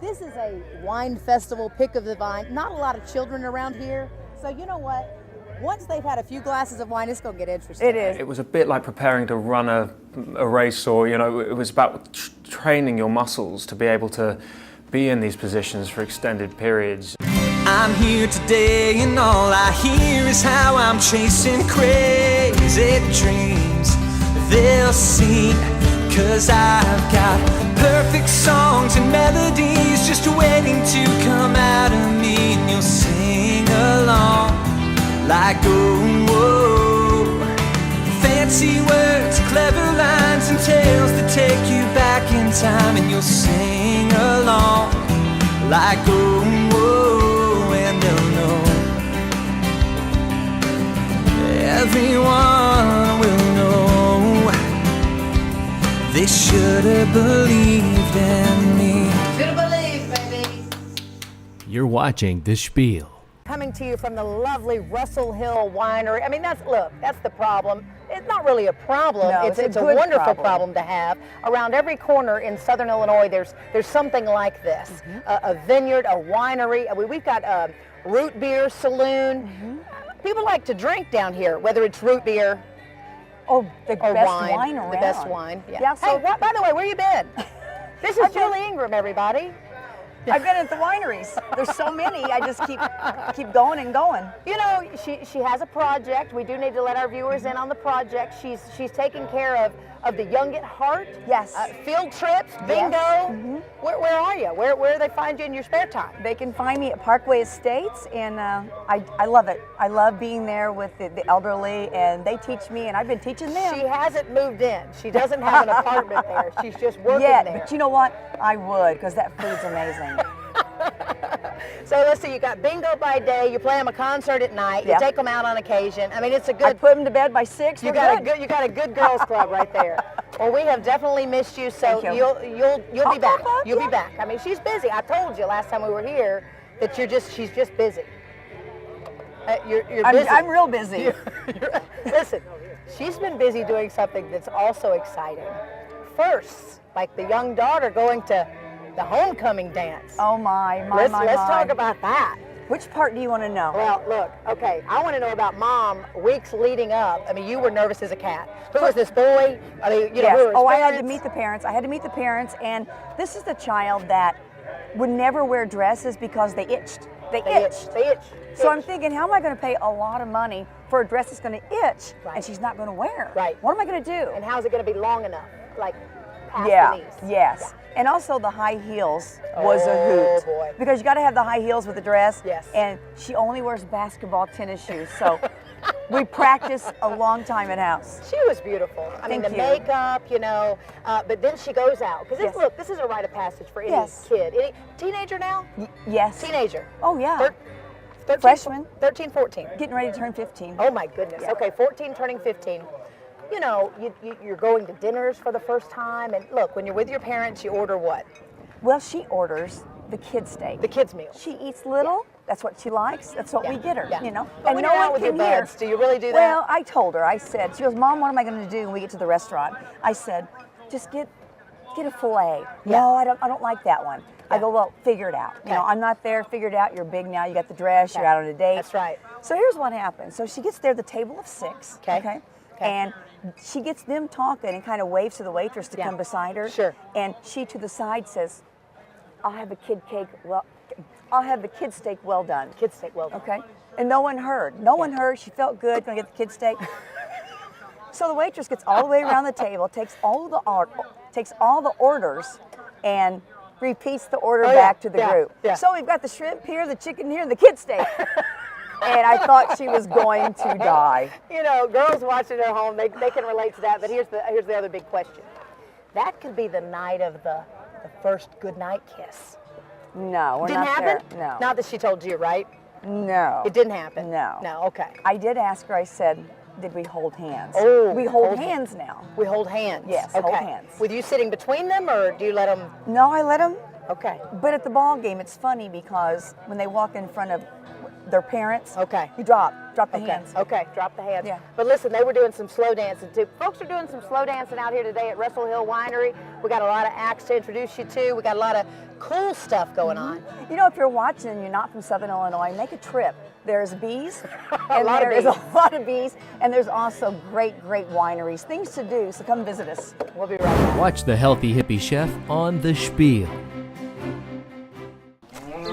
This is a wine festival, pick of the vine. Not a lot of children around here. So you know what? Once they've had a few glasses of wine, it's going to get interesting. It is. It was a bit like preparing to run a race, or it was about training your muscles to be able to be in these positions for extended periods. I'm here today and all I hear is how I'm chasing crazy dreams. They'll sing, 'cause I've got perfect songs and melodies just waiting to come out of me, and you'll sing along like, oh, whoa. Fancy words, clever lines and tales that take you back in time, and you'll sing along like, oh, whoa. And they'll know, everyone will know, they should have believed in me. Should have believed, baby. You're watching The Spiel. Coming to you from the lovely Rustle Hill Winery. I mean, that's the problem. It's not really a problem. No, it's it's a a good wonderful problem. problem to have. Around every corner in Southern Illinois, there's something like this. A vineyard, a winery. We've got a root beer saloon. People like to drink down here, whether it's root beer Oh, the or best wine. wine around. The best wine. Yeah. Yeah, Hey, so by the way, where you been? This is Julie Ingram, everybody. I've been at the wineries. There's so many. I just keep going and going. You know, she has a project. We do need to let our viewers in on the project. She's taking care of the young at heart. Yes. Field trips, bingo. Yes. Where are you? Where do they find you in your spare time? They can find me at Parkway Estates, and I love it. I love being there with the elderly, and they teach me, and I've been teaching them. She hasn't moved in. She doesn't have an apartment there. She's just working Yeah, there. but you know what? I would, because that food's amazing. So let's see, you got bingo by day, you play them a concert at night, Yeah. you take them out on occasion. I mean, it's a I good, put them to bed by 6. you we're got good. you got a good girls club right there. Well, we have definitely missed you, so Thank you. you'll I'll be back. pop up, You'll yeah. be back. I mean, she's busy. I told you last time we were here that she's just busy. You're busy. I'm real busy. Listen, she's been busy doing something that's also exciting. First, like the young daughter going to the homecoming dance. Oh my. Let's talk about that. Which part do you want to know? Well, look, okay, I want to know about Mom weeks leading up. I mean, you were nervous as a cat. Who was this boy? I mean, Yes. who were his Oh, I had to parents? meet the parents. I had to meet the parents, and this is the child that would never wear dresses because they itched. They itched. They itch. So I'm thinking, how am I going to pay a lot of money for a dress that's going to itch and she's not going to wear? Right. What am I going to do? And how's it going to be long enough? Like past Yeah. the knees? Yes. And also the high heels was a Oh, hoot. boy. Because you got to have the high heels with the dress. Yes. And she only wears basketball tennis shoes. So we practice a long time at house. She was beautiful. I mean, Thank the you. makeup, but then she goes out. Because Yes. look, this is a rite of passage for any Yes. kid. Any teenager now? Yes. Teenager. Oh, yeah. 13, Freshman. 13, 14. Getting ready to turn 15. Oh my goodness. Yeah. Okay, 14 turning 15. You know, you're going to dinners for the first time. And look, when you're with your parents, you order what? Well, she orders the kid steak. The kids' meal. She eats little. That's what she likes. That's what we get her, Yeah. you know. But when you're out with your buds, do you really do that? Well, I told her. I said, she goes, Mom, what am I going to do when we get to the restaurant? I said, just get a filet. Yeah. No, I don't like that one. I Yeah. go, well, figure it out. Okay. You know, I'm not there. Figure it out. You're big now. You got the dress. You're out on a date. That's right. So here's what happens. So she gets there at the table of 6. Okay. And she gets them talking and kind of waves to the waitress to Yeah. come beside her. Sure. And she to the side says, I'll have the kid cake. Well, I'll have the kid steak well done. Kids' steak, well done. Okay. And no one heard. No one heard. She felt good. Gonna get the kid steak. So the waitress gets all the way around the table, takes all the orders, and repeats the order back to the group. Yeah. So we've got the shrimp here, the chicken here, and the kid steak. And I thought she was going to die. You know, girls watching at home, they can relate to that. But here's the other big question. That could be the night of the first goodnight kiss. No, we're Didn't not happen? there. No. Not that she told you, right? No. It didn't happen? No. No, okay. I did ask her, I said, did we hold hands? Oh, we hold hold hands now. We hold hands. Yes, okay. hold hands. With you sitting between them, or do you let them? No, I let them. Okay. But at the ball game, it's funny because when they walk in front of their parents, Okay. you drop the Okay. hands. Okay. Drop the hands. Yeah. But listen, they were doing some slow dancing too. Folks are doing some slow dancing out here today at Rustle Hill Winery. We got a lot of acts to introduce you to. We got a lot of cool stuff going on. You know, if you're watching and you're not from Southern Illinois, make a trip. There's bees, and lot of there's bees. a lot of bees, and there's also great wineries, things to do, so come visit us. We'll be right back. Watch the Healthy Hippie Chef on The Spiel.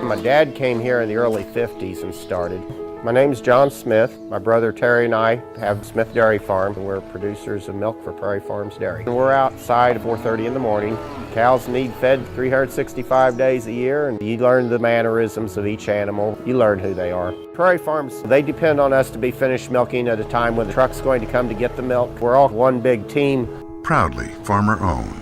My dad came here in the early 50s and started. My name's John Smith. My brother Terry and I have Smith Dairy Farm, and we're producers of milk for Prairie Farms Dairy. And we're outside at 4:30 in the morning. Cows need fed 365 days a year, and you learn the mannerisms of each animal. You learn who they are. Prairie Farms, they depend on us to be finished milking at a time when the truck's going to come to get the milk. We're all one big team. Proudly farmer-owned.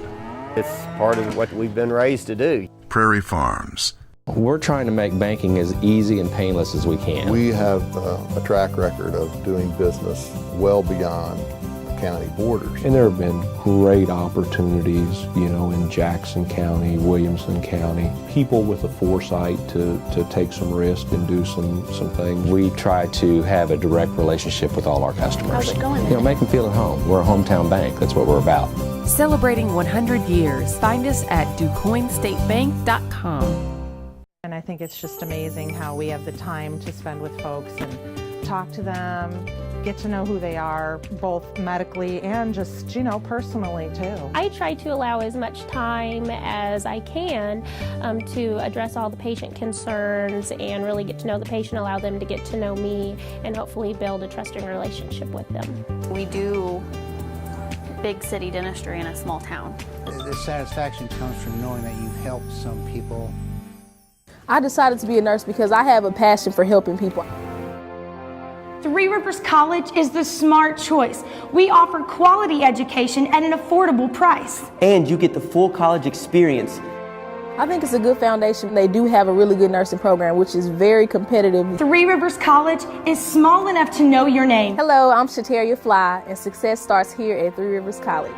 It's part of what we've been raised to do. Prairie Farms. We're trying to make banking as easy and painless as we can. We have a track record of doing business well beyond county borders. And there have been great opportunities, you know, in Jackson County, Williamson County. People with the foresight to take some risk and do some things. We try to have a direct relationship with all our customers. How's it going? You know, make them feel at home. We're a hometown bank. That's what we're about. Celebrating 100 years. Find us at DuQuoinStateBank.com. And I think it's just amazing how we have the time to spend with folks and talk to them, get to know who they are, both medically and just, you know, personally too. I try to allow as much time as I can to address all the patient concerns and really get to know the patient, allow them to get to know me, and hopefully build a trusting relationship with them. We do big city dentistry in a small town. The satisfaction comes from knowing that you've helped some people. I decided to be a nurse because I have a passion for helping people. Three Rivers College is the smart choice. We offer quality education at an affordable price. And you get the full college experience. I think it's a good foundation. They do have a really good nursing program, which is very competitive. Three Rivers College is small enough to know your name. Hello, I'm Shateria Fly, and success starts here at Three Rivers College.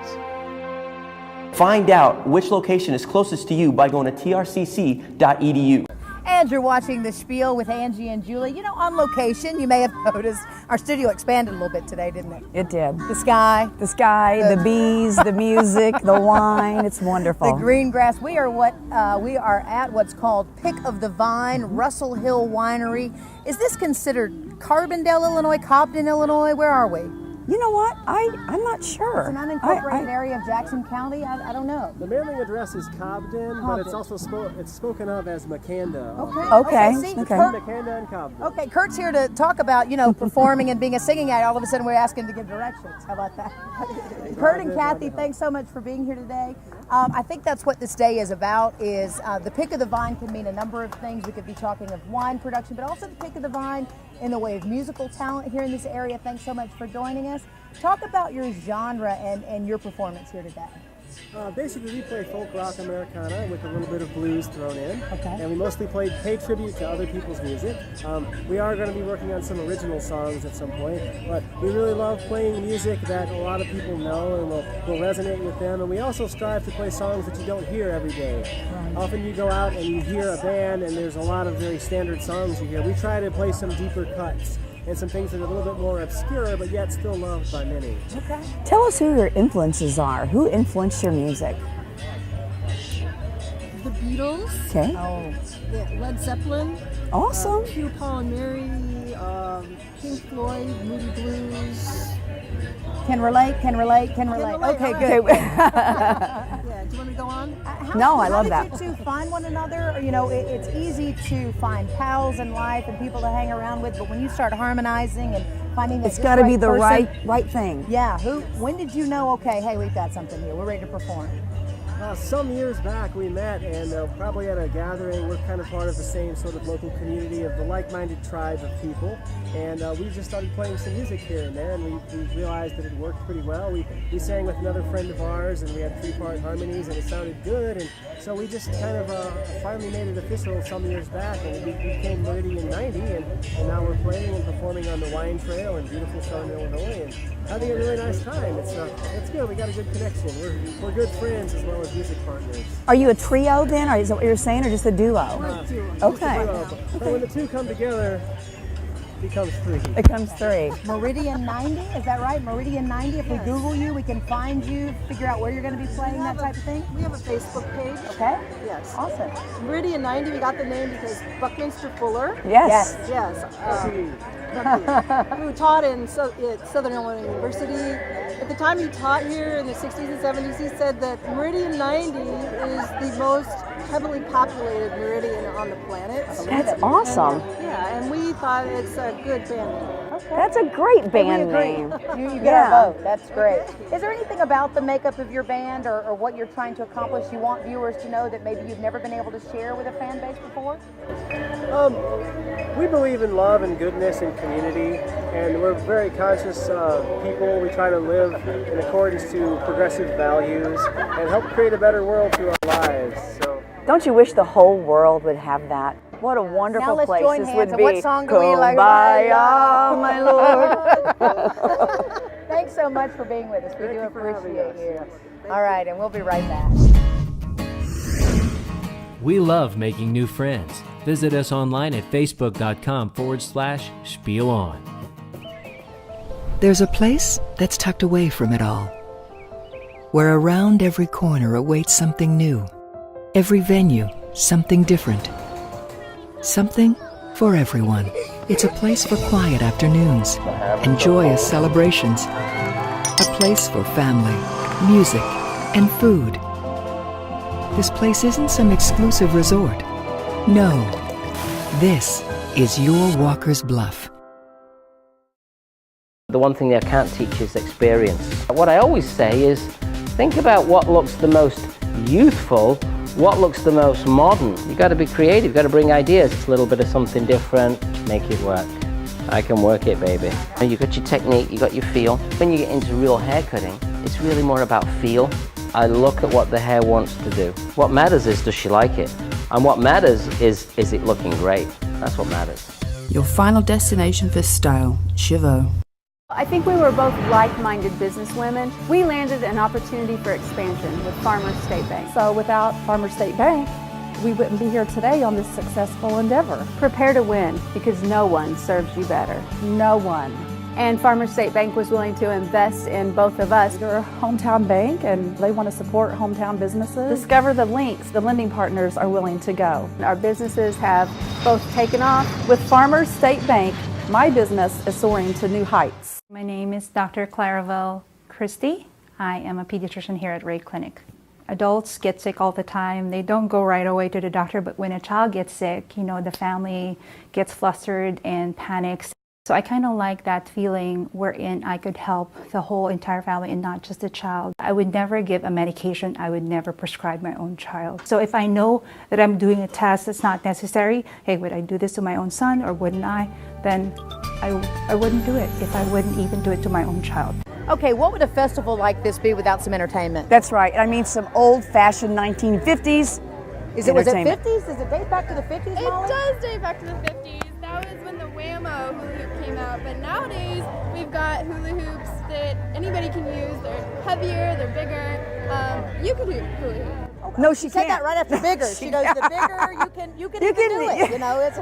Find out which location is closest to you by going to trcc.edu. And you're watching The Spiel with Angie and Julie. You know, on location, you may have noticed our studio expanded a little bit today, didn't it? It did. The sky. The sky, the bees, the music, the wine. It's wonderful. The green grass. We are at what's called Pick of the Vine, Rustle Hill Winery. Is this considered Carbondale, Illinois, Cobden, Illinois? Where are we? You know what? I'm not sure. It's an unincorporated area of Jackson County. I don't know. The mailing address is Cobden, but it's also spoken of as McCanda. Okay. See, McCanda and Cobden. Okay, Kurt's here to talk about, you know, performing and being a singing act. All of a sudden, we're asking to give directions. How about that? Kurt and Kathy, thanks so much for being here today. I think that's what this day is about. Is the Pick of the Vine can mean a number of things. We could be talking of wine production, but also the Pick of the Vine in the way of musical talent here in this area. Thanks so much for joining us. Talk about your genre and your performance here today. Basically, we play folk rock Americana with a little bit of blues thrown in. Okay. And we mostly pay tribute to other people's music. We are going to be working on some original songs at some point, but we really love playing music that a lot of people know and will resonate with them. And we also strive to play songs that you don't hear every day. Right. Often you go out and you hear a band and there's a lot of very standard songs you hear. We try to play some deeper cuts and some things that are a little bit more obscure, but yet still loved by many. Okay. Tell us who your influences are. Who influenced your music? The Beatles. Okay. Led Zeppelin. Awesome. Peter, Paul and Mary. Pink Floyd. Moody Blues. Can relate. Okay, good. Yeah. Do you want me to go on? No, I love that. How did you two find one another? Or, you know, it's easy to find pals in life and people to hang around with, but when you start harmonizing and finding that it's got to be the person, right thing. Yeah. When did you know? Okay, hey, we've got something here. We're ready to perform. Some years back we met, and probably at a gathering. We're kind of part of the same sort of local community of the like-minded tribe of people, and we just started playing some music here and there, and we realized that it worked pretty well. We sang with another friend of ours, and we had 3-part harmonies, and it sounded good, and so we just kind of finally made it official some years back, and we became Meridian 90, and now we're playing and performing on the Wine Trail in beautiful Southern Illinois, and having a really nice time. It's good. We got a good connection. We're good friends as well as music partners. Are you a trio then, or is that what you're saying, or just a duo? We're a duo. Okay. But when the two come together, becomes 3. Becomes 3. Meridian 90, is that right? Meridian 90, if we Google you, we can find you, figure out where you're going to be playing, that type of thing? We have a Facebook page. Okay. Yes. Awesome. Meridian 90, we got the name because Buckminster Fuller. Yes. Yes. Who taught in Southern Illinois University. At the time he taught here in the 60s and 70s, he said that Meridian 90 is the most heavily populated meridian on the planet. That's awesome. And we thought it's a good band name. Okay. That's a great band name. You get our vote. That's great. Is there anything about the makeup of your band or what you're trying to accomplish you want viewers to know that maybe you've never been able to share with a fan base before? We believe in love and goodness and community, and we're very conscious people. We try to live in accordance to progressive values and help create a better world through our lives. So, don't you wish the whole world would have that? What a wonderful place this would be. What song do we like? Kumbaya, my Lord. Thanks so much for being with us. We do appreciate you. All right, and we'll be right back. We love making new friends. Visit us online at facebook.com/SPIELOn. There's a place that's tucked away from it all, where around every corner awaits something new. Every venue, something different. Something for everyone. It's a place for quiet afternoons and joyous celebrations. A place for family, music, and food. This place isn't some exclusive resort. No, this is your Walker's Bluff. The one thing that I can't teach is experience. What I always say is, think about what looks the most youthful, what looks the most modern. You've got to be creative, you've got to bring ideas. It's a little bit of something different, make it work. I can work it, baby. You've got your technique, you've got your feel. When you get into real hair cutting, it's really more about feel. I look at what the hair wants to do. What matters is, does she like it? And what matters is it looking great? That's what matters. Your final destination for style, Chivot. I think we were both like-minded businesswomen. We landed an opportunity for expansion with Farmers State Bank. So without Farmers State Bank, we wouldn't be here today on this successful endeavor. Prepare to win, because no one serves you better. No one. And Farmers State Bank was willing to invest in both of us. They're a hometown bank and they want to support hometown businesses. Discover the links the lending partners are willing to go. Our businesses have both taken off. With Farmers State Bank, my business is soaring to new heights. My name is Dr. Claravel Christie. I am a pediatrician here at Ray Clinic. Adults get sick all the time. They don't go right away to the doctor, but when a child gets sick, the family gets flustered and panics. So I kind of like that feeling wherein I could help the whole entire family and not just the child. I would never give a medication. I would never prescribe my own child. So if I know that I'm doing a test that's not necessary, hey, would I do this to my own son or wouldn't I? Then I wouldn't do it if I wouldn't even do it to my own child. Okay, what would a festival like this be without some entertainment? That's right. I mean, some old-fashioned 1950s. Was it 50s? Does it date back to the 50s, Molly? It does date back to the 50s. That was when the Whammo hula hoop came out. But nowadays, we've got hula hoops that anybody can use. They're heavier, they're bigger. You can do hula hoop. Okay. No, she said can't. that right after bigger. She goes, the bigger you can do it. It's.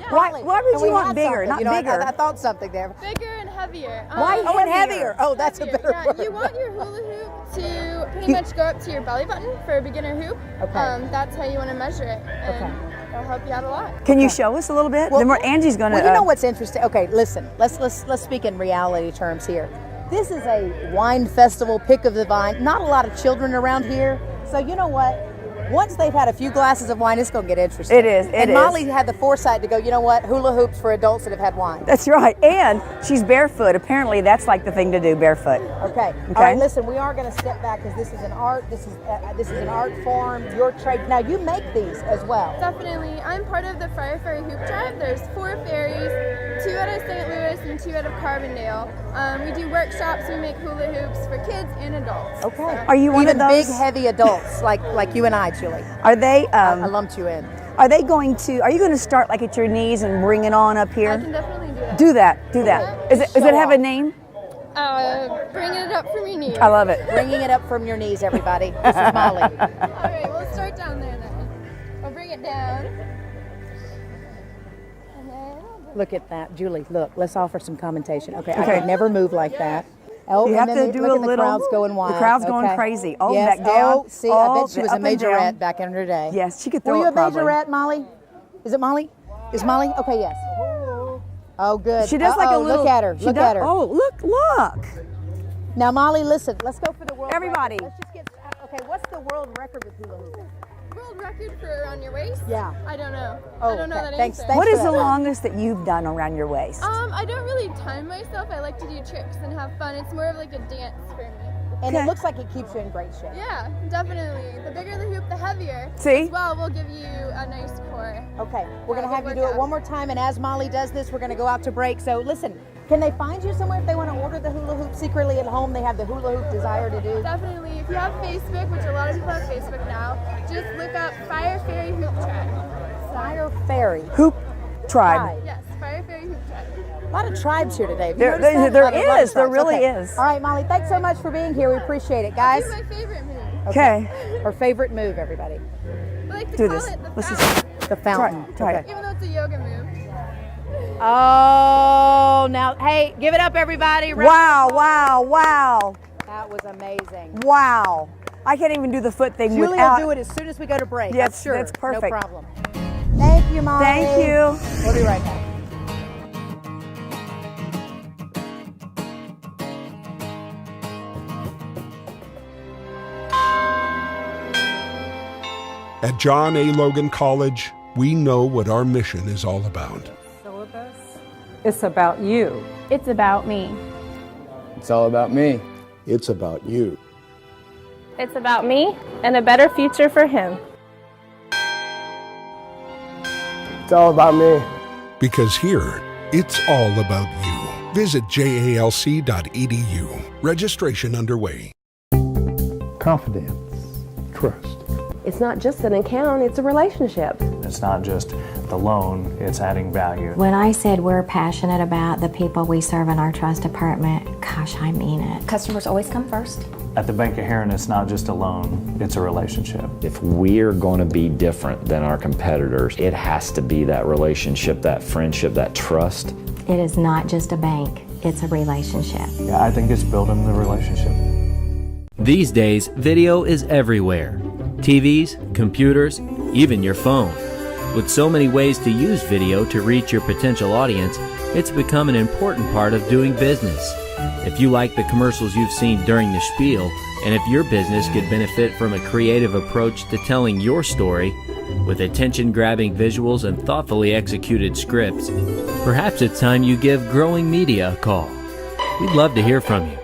Why would you want bigger, not bigger? I thought something there. Bigger and heavier. Why heavier? And heavier. Oh, that's heavier. A better word. You want your hula hoop to pretty much go up to your belly button for a beginner hoop. Okay. That's how you want to measure it. And it'll help you out a lot. Can you show us a little bit? Then Angie's going to. Well, you know what's interesting? Okay, listen. Let's speak in reality terms here. This is a wine festival, pick of the vine. Not a lot of children around here. So you know what? Once they've had a few glasses of wine, it's going to get interesting. It is. And Molly had the foresight to go, you know what? Hula hoops for adults that have had wine. That's right. And she's barefoot. Apparently, that's like the thing to do, barefoot. Okay. All right, listen, we are going to step back because this is an art. This is an art form, your trade. Now, you make these as well. Definitely. I'm part of the Friar Ferry Hoop Tribe. There's 4 ferries, 2 out of St. Louis and 2 out of Carbondale. We do workshops. We make hula hoops for kids and adults. Okay. So. Are you one of those? Even big, heavy adults like you and I, Julie. Are they? I lumped you in. Are you going to start like at your knees and bring it on up here? I can definitely do that. Do that. Does it have a name? Bringing it up from your knees. I love it. Bringing it up from your knees, everybody. This is Molly. All right, we'll start down there then. I'll bring it down. And then I'll bring Look at that, Julie. Look, let's offer some commentation. Okay, I could never move like that. Oh, You and have then to do look a at the little. crowd's going wild. The crowd's going Okay. crazy. Oh, yes. back down. Oh, see, I bet she the was a up and down. majorette back in her day. Yes, she could Were throw you it a probably. majorette, Molly? Is it Molly? Is Molly? Okay, yes. Oh, good. She does like a little. Look at her. she Look does- at her. Oh, look. Now, Molly, listen. Let's go for the world Everybody. record. Let's just get. Okay, what's the world record with hula hoop? World record for around your waist? Yeah. I don't know. Oh, I don't know okay. that Thanks- answer. thanks What for is that, the Molly. longest that you've done around your waist? I don't really time myself. I like to do tricks and have fun. It's more of like a dance for me. And it looks like it keeps you in great shape. Yeah, definitely. The bigger the hoop, the heavier. See? As well, we'll give you a nice core. Okay, we're going to Yeah, have you good do it workout. one more time, and as Molly does this, we're going to go out to break. So listen, can they find you somewhere if they want to order the hula hoop secretly at home? They have the hula hoop desire to do. Definitely. If you have Facebook, which a lot of people have Facebook now, just look up Fire Fairy Hoop Tribe. Fire Fairy. Hoop Tribe. Yes, Fire Fairy Hoop Tribe. A lot of tribes here today. Have you There- noticed that? there A lot of is. There tribes. really Okay. is. All right, Molly, thanks so much for being here. We appreciate it, guys. Do my favorite move. Okay. Her favorite move, everybody. I like to Do call this. it the Let's fountain. just The fountain. try it. Okay. Even though it's a yoga move. Oh, now, hey, give it up, everybody. Wow, wow, wow, That was amazing. wow. I can't even do the foot thing Julie without. will do it as soon as we go to break. Yes, I'm sure. that's perfect. No problem. Thank you, Molly. Thank you. We'll be right back. At John A. Logan College, we know what our mission is all about. Syllabus. It's about you. It's about me. It's all about me. It's about you. It's about me and a better future for him. It's all about me. Because here, it's all about you. Visit jalc.edu. Registration underway. Confidence, trust. It's not just an account, it's a relationship. It's not just the loan, it's adding value. When I said we're passionate about the people we serve in our trust department, gosh, I mean it. Customers always come first. At the Bank of Heron, it's not just a loan, it's a relationship. If we're going to be different than our competitors, it has to be that relationship, that friendship, that trust. It is not just a bank, it's a relationship. Yeah, I think it's building the relationship. These days, video is everywhere. TVs, computers, even your phone. With so many ways to use video to reach your potential audience, it's become an important part of doing business. If you like the commercials you've seen during the spiel, and if your business could benefit from a creative approach to telling your story, with attention-grabbing visuals and thoughtfully executed scripts, perhaps it's time you give Growing Media a call. We'd love to hear from you.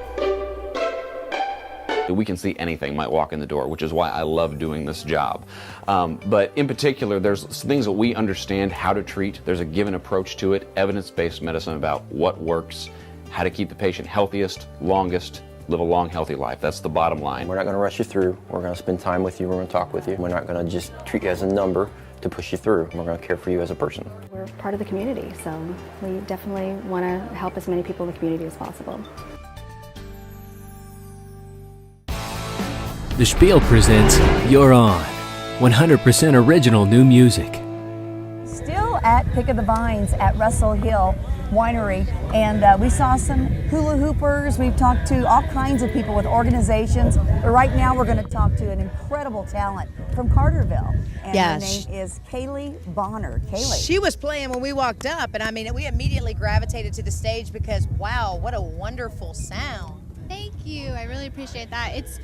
We can see anything might walk in the door, which is why I love doing this job. But in particular, there's things that we understand how to treat. There's a given approach to it, evidence-based medicine about what works, how to keep the patient healthiest, longest, live a long, healthy life. That's the bottom line. We're not going to rush you through. We're going to spend time with you. We're going to talk with you. We're not going to just treat you as a number to push you through. We're going to care for you as a person. We're part of the community, so we definitely want to help as many people in the community as possible. The Spiel presents You're On, 100% original new music. Still at Pick of the Vines at Rustle Hill Winery, and we saw some hula hoopers. We've talked to all kinds of people with organizations, but right now we're going to talk to an incredible talent from Carterville, and her name is Kaylee Bonner. Kaylee. She was playing when we walked up, and I mean, we immediately gravitated to the stage because, wow, what a wonderful sound. Thank you. I really appreciate that. It's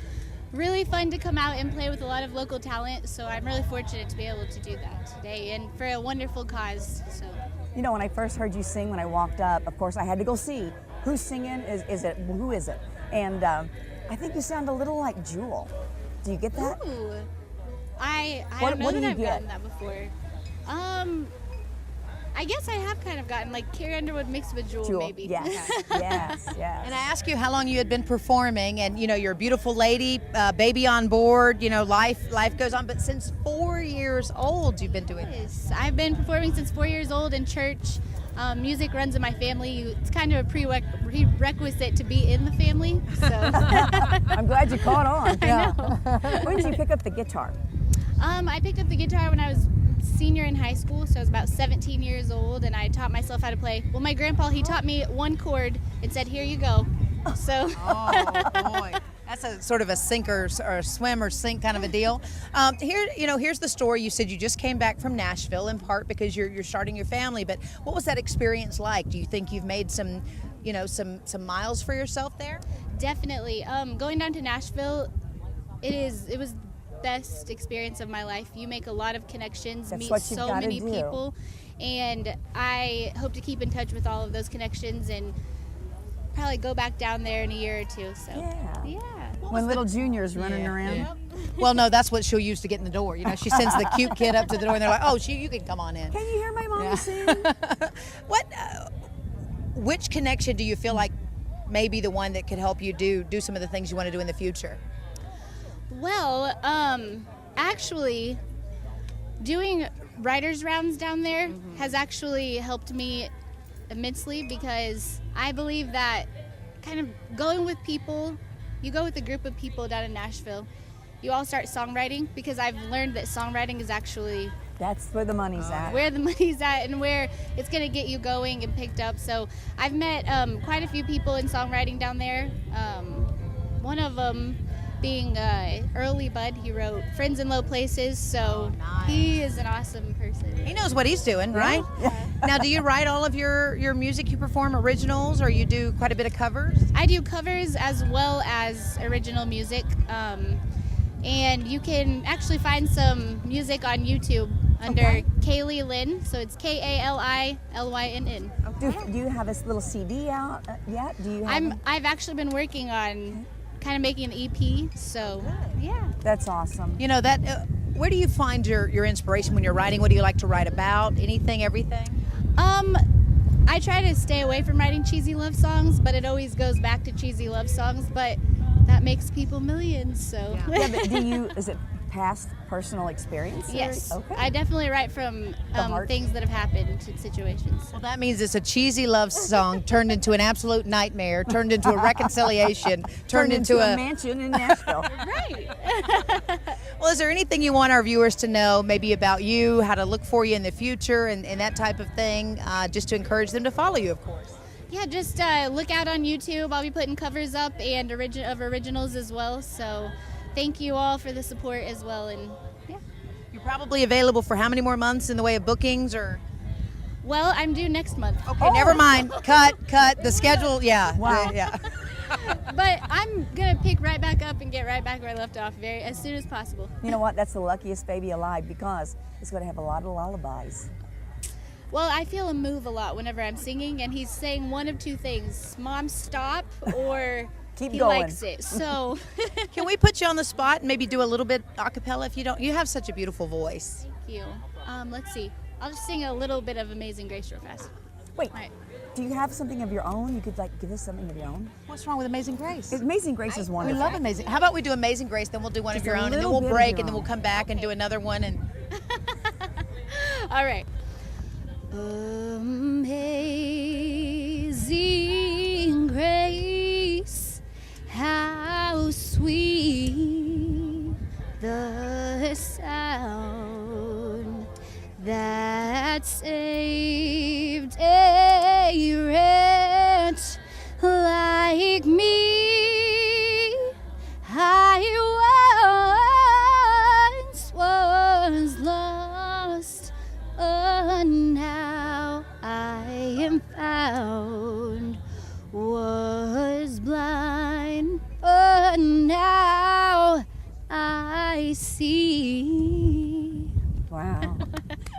really fun to come out and play with a lot of local talent, so I'm really fortunate to be able to do that today and for a wonderful cause. So, You know, when I first heard you sing when I walked up, of course I had to go see who's singing, who is it? And I think you sound a little like Jewel. Do you get that? Ooh, I What- don't know what do that you I've get? gotten that before. I guess I have kind of gotten like Carrie Underwood mixed with Jewel, maybe. Yes, yes, yes. And I asked you how long you had been performing, and you know, you're a beautiful lady, baby on board, you know, life goes on, but since 4 years old you've been doing this. Yes, I've been performing since 4 years old in church. Music runs in my family. It's kind of a prerequisite to be in the family. So I'm glad you caught on. I know. When did you pick up the guitar? I picked up the guitar when I was senior in high school, so I was about 17 years old, and I taught myself how to play. Well, my grandpa, he taught me one chord and said, "Here you go." So. Oh boy, that's a sort of a sink or swim or sink kind of a deal. Here's the story. You said you just came back from Nashville in part because you're starting your family. But what was that experience like? Do you think you've made some miles for yourself there? Definitely. Going down to Nashville, it was the best experience of my life. You make a lot of connections, meet so many people, and I hope to keep in touch with all of those connections and probably go back down there in a year or two. So yeah. When little Junior's running around. Yeah. Well, no, that's what she'll use to get in the door. She sends the cute kid up to the door, and they're like, "Oh, you can come on in." Can you hear my mom sing? Which connection do you feel like may be the one that could help you do some of the things you want to do in the future? Well, actually, doing writers' rounds down there has actually helped me immensely, because I believe that kind of going with people, you go with a group of people down in Nashville, you all start songwriting, because I've learned that songwriting is actually that's where the money's at. Where the money's at and where it's going to get you going and picked up. So I've met quite a few people in songwriting down there. One of them being Early Bud. He wrote Friends in Low Places, so he is an awesome person. He knows what he's doing, right? Yeah. Now, do you write all of your music you perform originals, or you do quite a bit of covers? I do covers as well as original music, and you can actually find some music on YouTube under Kaylee Lynn, so it's KALILYNN. Do you have this little CD out yet? I've actually been working on kind of making an EP, so yeah. That's awesome. Where do you find your inspiration when you're writing? What do you like to write about? Anything, everything? I try to stay away from writing cheesy love songs, but it always goes back to cheesy love songs, but that makes people millions, so. Yeah, but is it past personal experience? Yes. Okay. I definitely write from things that have happened, situations. Well, that means it's a cheesy love song turned into an absolute nightmare, turned into a reconciliation, turned into a mansion in Nashville. Right. Well, is there anything you want our viewers to know, maybe about you, how to look for you in the future, and that type of thing, just to encourage them to follow you, of course? Yeah, just look out on YouTube. I'll be putting covers up and originals as well, so thank you all for the support as well. And yeah, you're probably available for how many more months in the way of bookings, or? Well, I'm due next month. Okay, never mind. Cut. The schedule. Yeah. Wow. Yeah. But I'm gonna pick right back up and get right back where I left off as soon as possible. You know what? That's the luckiest baby alive, because it's going to have a lot of lullabies. Well, I feel him move a lot whenever I'm singing, and he's saying one of two things: "Mom, stop," or Keep he going. likes it. So, can we put you on the spot and maybe do a little bit a cappella if you don't? You have such a beautiful voice. Thank you. Let's see. I'll just sing a little bit of Amazing Grace real fast. Wait. Do you have something of your own? You could give us something of your own. What's wrong with Amazing Grace? Amazing Grace is wonderful. We love Amazing. How about we do Amazing Grace, then we'll do one of your own, and then we'll break, and then we'll come back and do another one. And all right. Amazing Grace, how sweet the sound that saved a wretch like me. I once was lost, now I am found, was blind, now I see. Wow.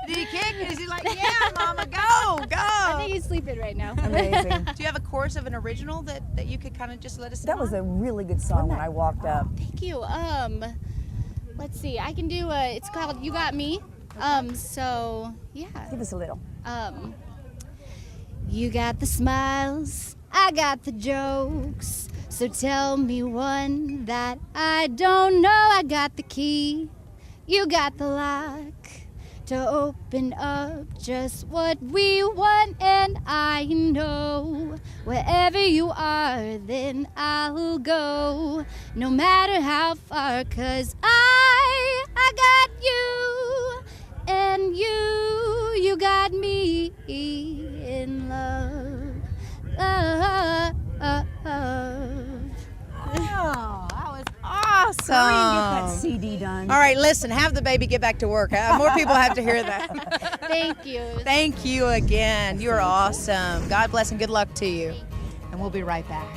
Did he kick? Is he like, yeah, Mama, go? I think he's sleeping right now. Amazing. Do you have a chorus of an original that you could kind of just let us know? That was a really good song when I walked up. Thank you. Let's see. I can do it's called You Got Me. So yeah. Give us a little. You got the smiles, I got the jokes. So tell me one that I don't know. I got the key, you got the lock to open up just what we want. And I know wherever you are, then I'll go, no matter how far, 'cause I got you, and You got me in love. Oh, that was awesome. Hurry and get that CD done. All right, listen, have the baby get back to work. More people have to hear that. Thank you. Thank you again. You're awesome. God bless and good luck to you. And we'll be right back.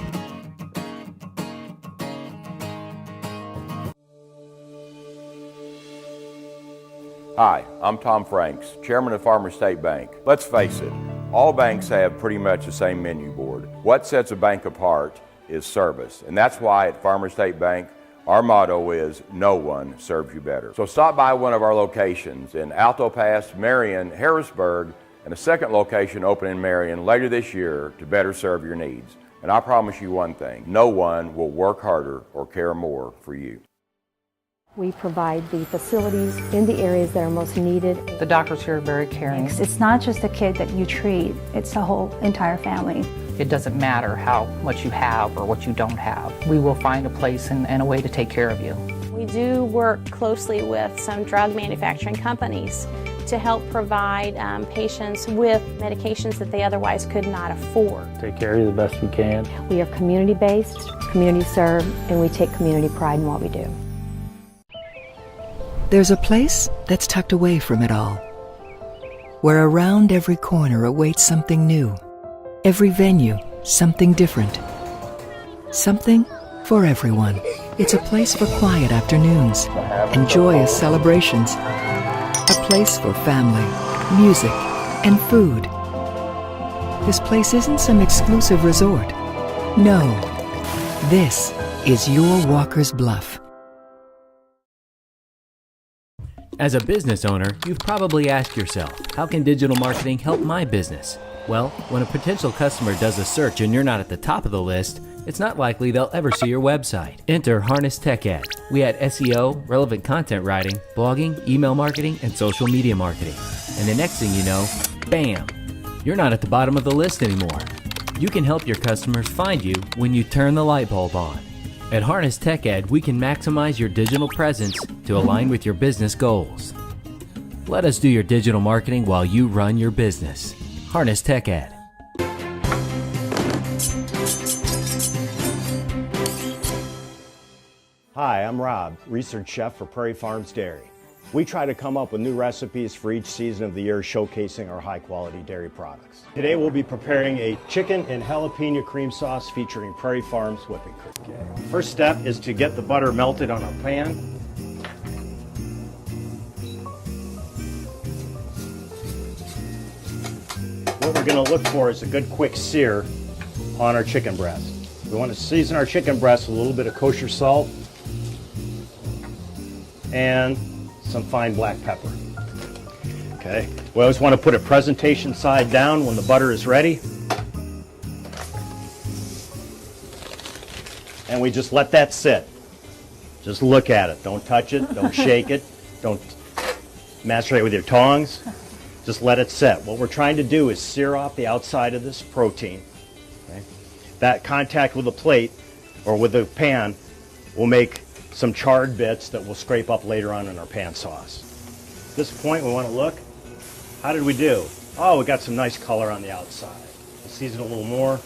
Hi, I'm Tom Franks, Chairman of Farmers State Bank. Let's face it, all banks have pretty much the same menu board. What sets a bank apart is service, and that's why at Farmers State Bank, our motto is, no one serves you better. So stop by one of our locations in Alto Pass, Marion, Harrisburg, and a second location open in Marion later this year to better serve your needs. And I promise you one thing, no one will work harder or care more for you. We provide the facilities in the areas that are most needed. The doctors here are very caring. It's not just a kid that you treat, it's the whole entire family. It doesn't matter how much you have or what you don't have. We will find a place and a way to take care of you. We do work closely with some drug manufacturing companies to help provide patients with medications that they otherwise could not afford. Take care of you the best we can. We are community-based, community-served, and we take community pride in what we do. There's a place that's tucked away from it all, where around every corner awaits something new. Every venue, something different. Something for everyone. It's a place for quiet afternoons and joyous celebrations. A place for family, music, and food. This place isn't some exclusive resort. No, this is your Walker's Bluff. As a business owner, you've probably asked yourself, how can digital marketing help my business? Well, when a potential customer does a search and you're not at the top of the list, it's not likely they'll ever see your website. Enter Harness Tech Ed. We add SEO, relevant content writing, blogging, email marketing, and social media marketing. And the next thing you know, bam! You're not at the bottom of the list anymore. You can help your customers find you when you turn the light bulb on. At Harness Tech Ed, we can maximize your digital presence to align with your business goals. Let us do your digital marketing while you run your business. Harness Tech Ed. Hi, I'm Rob, research chef for Prairie Farms Dairy. We try to come up with new recipes for each season of the year showcasing our high-quality dairy products. Today we'll be preparing a chicken and jalapeno cream sauce featuring Prairie Farms whipping cream. Okay. First step is to get the butter melted on our pan. What we're going to look for is a good quick sear on our chicken breast. We want to season our chicken breast with a little bit of kosher salt and some fine black pepper. Okay, we always want to put it presentation side down when the butter is ready. And we just let that sit. Just look at it. Don't touch it, don't shake it, don't macerate with your tongs. Just let it sit. What we're trying to do is sear off the outside of this protein. Okay? That contact with the plate or with the pan will make some charred bits that we'll scrape up later on in our pan sauce. At this point, we want to look. How did we do? Oh, we got some nice color on the outside. We'll season a little more.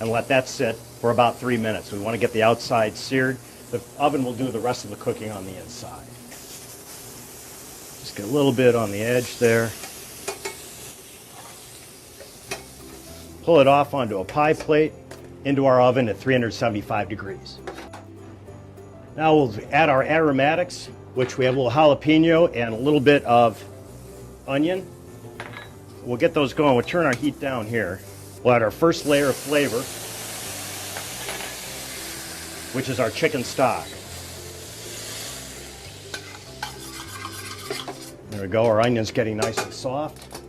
And let that sit for about 3 minutes. We want to get the outside seared. The oven will do the rest of the cooking on the inside. Just get a little bit on the edge there. Pull it off onto a pie plate into our oven at 375 degrees. Now we'll add our aromatics, which we have a little jalapeno and a little bit of onion. We'll get those going. We'll turn our heat down here. We'll add our first layer of flavor, which is our chicken stock. There we go, our onion's getting nice and soft.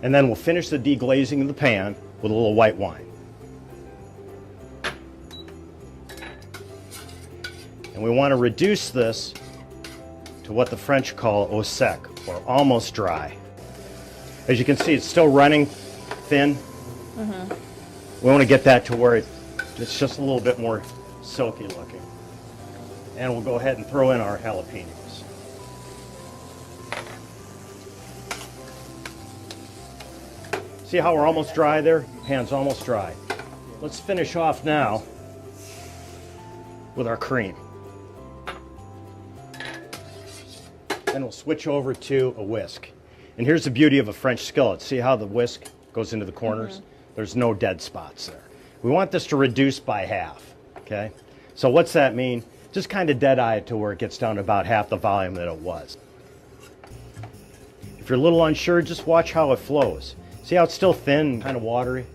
And then we'll finish the deglazing of the pan with a little white wine. And we want to reduce this to what the French call au sec, or almost dry. As you can see, it's still running thin. We want to get that to where it's just a little bit more silky looking. And we'll go ahead and throw in our jalapenos. See how we're almost dry there? Pan's almost dry. Let's finish off now with our cream. Then we'll switch over to a whisk. And here's the beauty of a French skillet. See how the whisk goes into the corners? There's no dead spots there. We want this to reduce by half, okay? So what's that mean? Just kind of dead-eye it to where it gets down to about half the volume that it was. If you're a little unsure, just watch how it flows. See how it's still thin, kind of watery?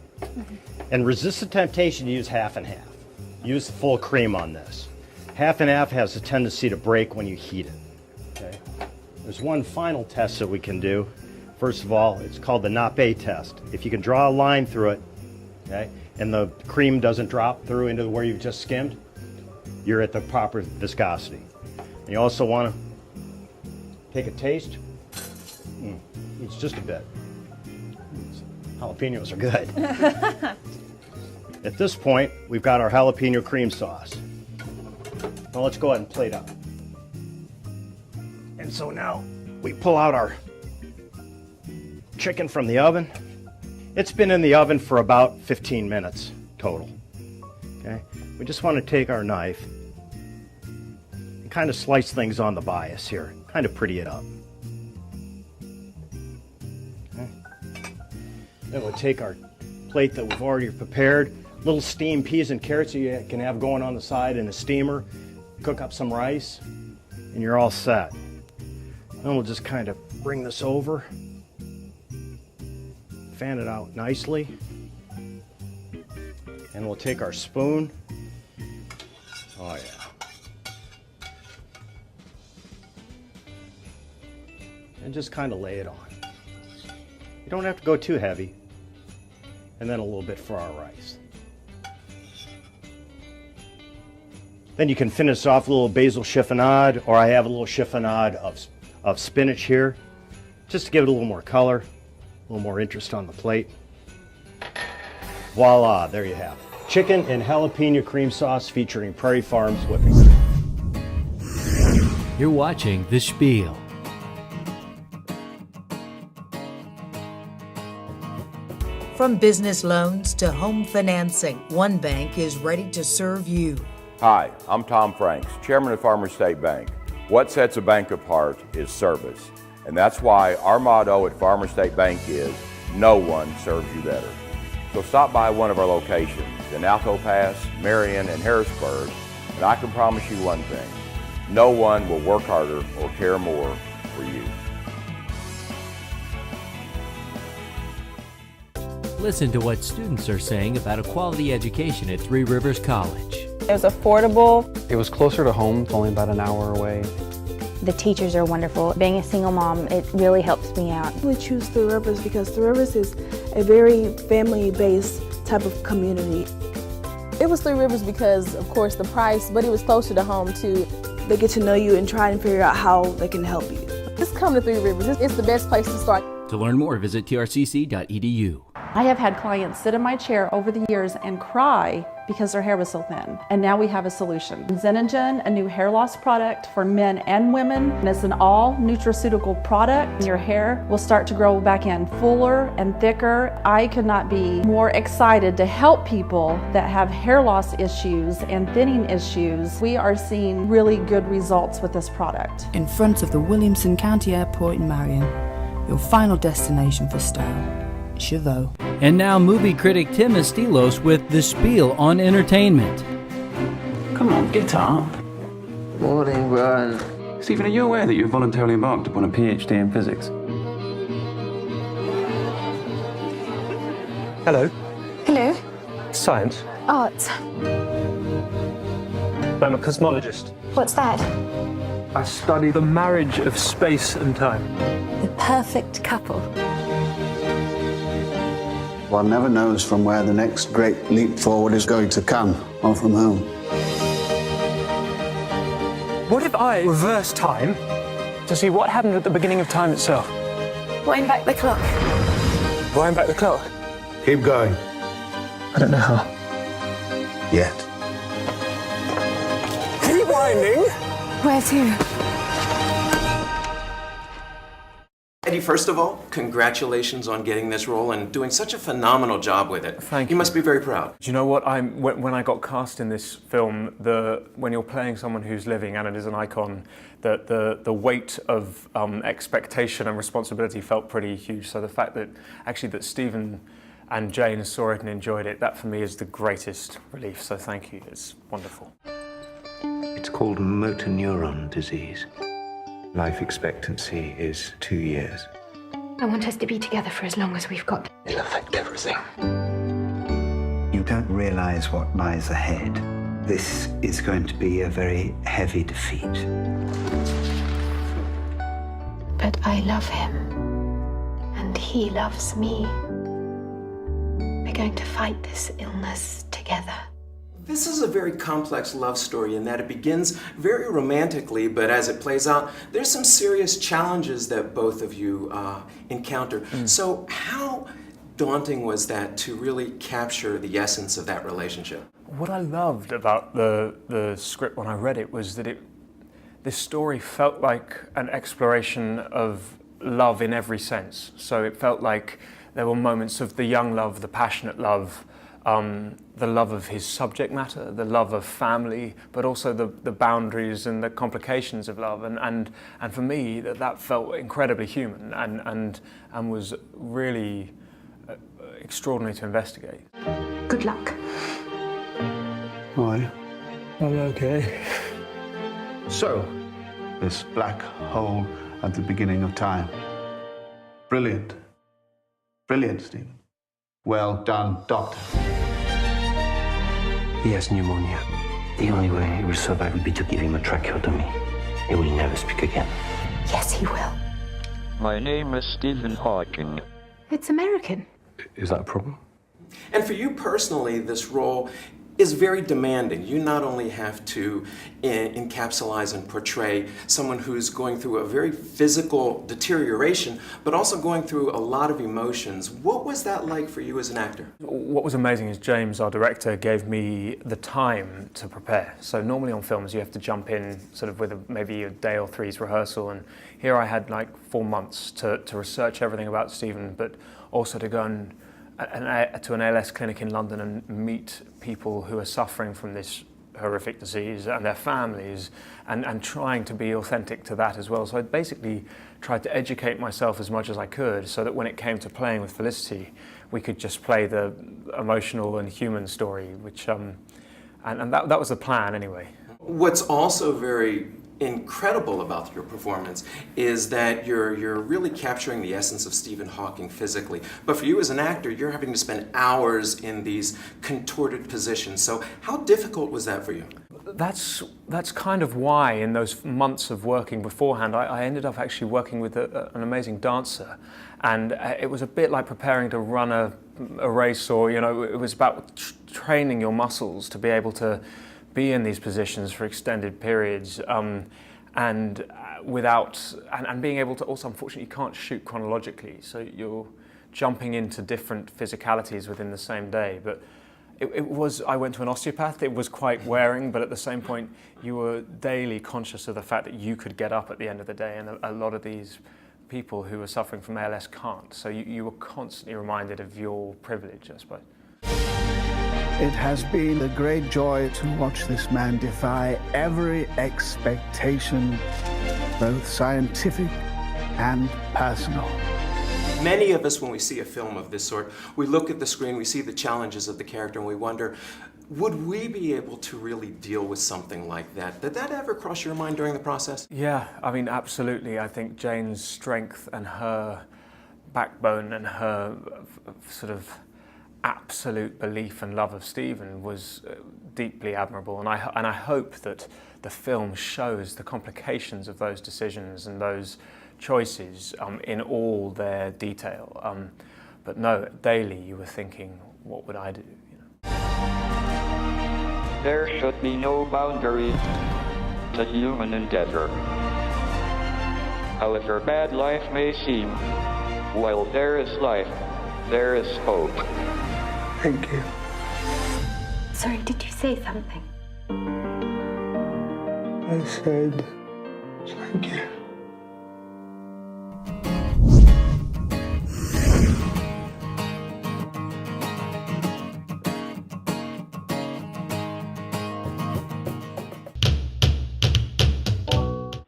And resist the temptation to use half and half. Use full cream on this. Half and half has a tendency to break when you heat it, okay? There's one final test that we can do. First of all, it's called the nappe test. If you can draw a line through it, okay, and the cream doesn't drop through into where you've just skimmed, you're at the proper viscosity. And you also want to take a taste. It's just a bit. Jalapenos are good. At this point, we've got our jalapeno cream sauce. Now let's go ahead and plate up. And so now we pull out our chicken from the oven. It's been in the oven for about 15 minutes total. Okay? We just want to take our knife and kind of slice things on the bias here, kind of pretty it up. Okay? Then we'll take our plate that we've already prepared, little steamed peas and carrots you can have going on the side in a steamer, cook up some rice, and you're all set. Then we'll just kind of bring this over, fan it out nicely, and we'll take our spoon. Oh yeah. And just kind of lay it on. You don't have to go too heavy. And then a little bit for our rice. Then you can finish off a little basil chiffonade, or I have a little chiffonade of spinach here, just to give it a little more color, a little more interest on the plate. Voila, there you have it. Chicken and jalapeno cream sauce featuring Prairie Farms whipping cream. You're watching The Spiel. From business loans to home financing, one bank is ready to serve you. Hi, I'm Tom Franks, Chairman of Farmers State Bank. What sets a bank apart is service, and that's why our motto at Farmers State Bank is, no one serves you better. So stop by one of our locations in Alto Pass, Marion, and Harrisburg, and I can promise you one thing, no one will work harder or care more for you. Listen to what students are saying about a quality education at Three Rivers College. It was affordable. It was closer to home, only about an hour away. The teachers are wonderful. Being a single mom, it really helps me out. We choose Three Rivers because Three Rivers is a very family-based type of community. It was Three Rivers because, of course, the price, but it was closer to home too. They get to know you and try and figure out how they can help you. Just come to Three Rivers. It's the best place to start. To learn more, visit trcc.edu. I have had clients sit in my chair over the years and cry because their hair was so thin. And now we have a solution. Xenogen, a new hair loss product for men and women. And it's an all nutraceutical product. Your hair will start to grow back in fuller and thicker. I could not be more excited to help people that have hair loss issues and thinning issues. We are seeing really good results with this product. In front of the Williamson County Airport in Marion, your final destination for style. Chauveau. And now movie critic Tim Estiloz with The Spiel on entertainment. Come on, get up. Morning, Brian. Stephen, are you aware that you've voluntarily embarked upon a PhD in physics? Hello. Hello. Science. Art. I'm a cosmologist. What's that? I study the marriage of space and time. The perfect couple. One never knows from where the next great leap forward is going to come, or from whom. What if I reverse time to see what happened at the beginning of time itself? Wind back the clock. Wind back the clock? Keep going. I don't know how. Yet. Rewind! finding. Where to? Eddie, first of all, congratulations on getting this role and doing such a phenomenal job with it. Thank you. You must be very proud. Do you know what? When I got cast in this film, when you're playing someone who's living and it is an icon, the weight of expectation and responsibility felt pretty huge. So the fact that actually that Stephen and Jane saw it and enjoyed it, that for me is the greatest relief. So thank you. It's wonderful. It's called motor neuron disease. Life expectancy is 2 years. I want us to be together for as long as we've got. It'll affect everything. You don't realize what lies ahead. This is going to be a very heavy defeat. But I love him. And he loves me. We're going to fight this illness together. This is a very complex love story in that it begins very romantically, but as it plays out, there's some serious challenges that both of you encounter. So how daunting was that to really capture the essence of that relationship? What I loved about the script when I read it was that this story felt like an exploration of love in every sense. So it felt like there were moments of the young love, the passionate love, the love of his subject matter, the love of family, but also the boundaries and the complications of love. And for me, that felt incredibly human and was really extraordinary to investigate. Good luck. Why? I'm okay. So, this black hole at the beginning of time. Brilliant. Brilliant, Stephen. Well done, Doctor. He has pneumonia. The only way he will survive will be to give him a tracheotomy. He will never speak again. Yes, he will. My name is Stephen Hawking. It's American. Is that a problem? And for you personally, this role is very demanding. You not only have to encapsulate and portray someone who's going through a very physical deterioration, but also going through a lot of emotions. What was that like for you as an actor? What was amazing is James, our director, gave me the time to prepare. So normally on films you have to jump in sort of with maybe a day or three's rehearsal, and here I had like 4 months to research everything about Stephen, but also to go to an ALS clinic in London and meet people who are suffering from this horrific disease and their families, and trying to be authentic to that as well. So I basically tried to educate myself as much as I could so that when it came to playing with Felicity, we could just play the emotional and human story, which and that was the plan anyway. What's also very incredible about your performance is that you're really capturing the essence of Stephen Hawking physically. But for you as an actor, you're having to spend hours in these contorted positions. So how difficult was that for you? That's kind of why in those months of working beforehand, I ended up actually working with an amazing dancer. And it was a bit like preparing to run a race, or, you know, it was about training your muscles to be able to be in these positions for extended periods, and being able to also, unfortunately, you can't shoot chronologically, so you're jumping into different physicalities within the same day. But I went to an osteopath. It was quite wearing, but at the same point, you were daily conscious of the fact that you could get up at the end of the day, and a lot of these people who are suffering from ALS can't. So you were constantly reminded of your privilege, I suppose. It has been a great joy to watch this man defy every expectation, both scientific and personal. Many of us, when we see a film of this sort, we look at the screen, we see the challenges of the character, and we wonder, would we be able to really deal with something like that? Did that ever cross your mind during the process? Yeah, I mean, absolutely. I think Jane's strength and her backbone and her sort of absolute belief and love of Stephen was deeply admirable, and I hope that the film shows the complications of those decisions and those choices in all their detail. But no, daily you were thinking, what would I do? You know? There should be no boundary to human endeavor. However bad life may seem, while there is life, there is hope. Thank you. Sorry, did you say something? I said, thank you.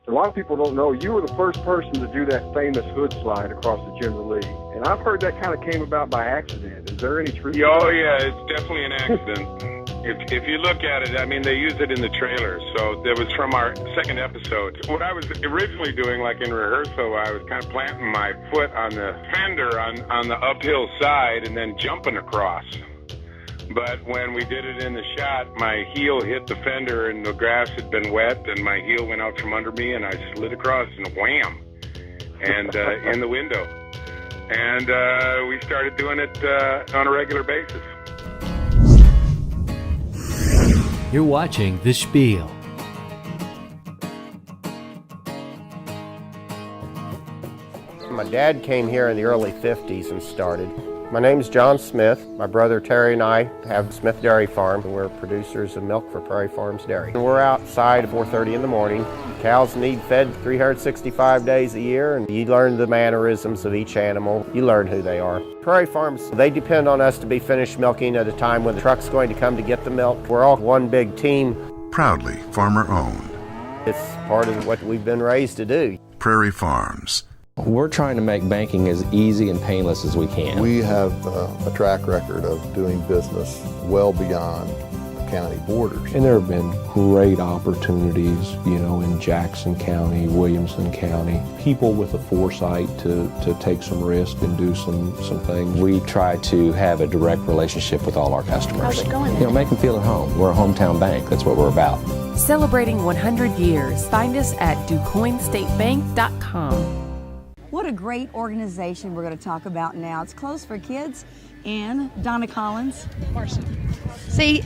A lot of people don't know you were the first person to do that famous hood slide across the General Lee. And I've heard that kind of came about by accident. Is there any truth? Oh, yeah, it's definitely an accident. If you look at it, I mean, they use it in the trailer. So that was from our second episode. What I was originally doing, like in rehearsal, I was kind of planting my foot on the fender on the uphill side and then jumping across. But when we did it in the shot, my heel hit the fender and the grass had been wet and my heel went out from under me and I slid across and wham, and in the window. And we started doing it on a regular basis. You're watching The Spiel. My dad came here in the early 50s and started. My name's John Smith. My brother Terry and I have Smith Dairy Farm, and we're producers of milk for Prairie Farms Dairy. And we're outside at 4:30 in the morning. Cows need fed 365 days a year, and you learn the mannerisms of each animal. You learn who they are. Prairie Farms, they depend on us to be finished milking at a time when the truck's going to come to get the milk. We're all one big team. Proudly farmer-owned. It's part of what we've been raised to do. Prairie Farms. We're trying to make banking as easy and painless as we can. We have a track record of doing business well beyond county borders. And there have been great opportunities, in Jackson County, Williamson County. People with the foresight to take some risk and do some things. We try to have a direct relationship with all our customers. How's it going? Make them feel at home. We're a hometown bank. That's what we're about. Celebrating 100 years. Find us at DuQuoinStateBank.com. What a great organization we're going to talk about now. It's Clothes for Kids and Donna Collins. Marcia. See,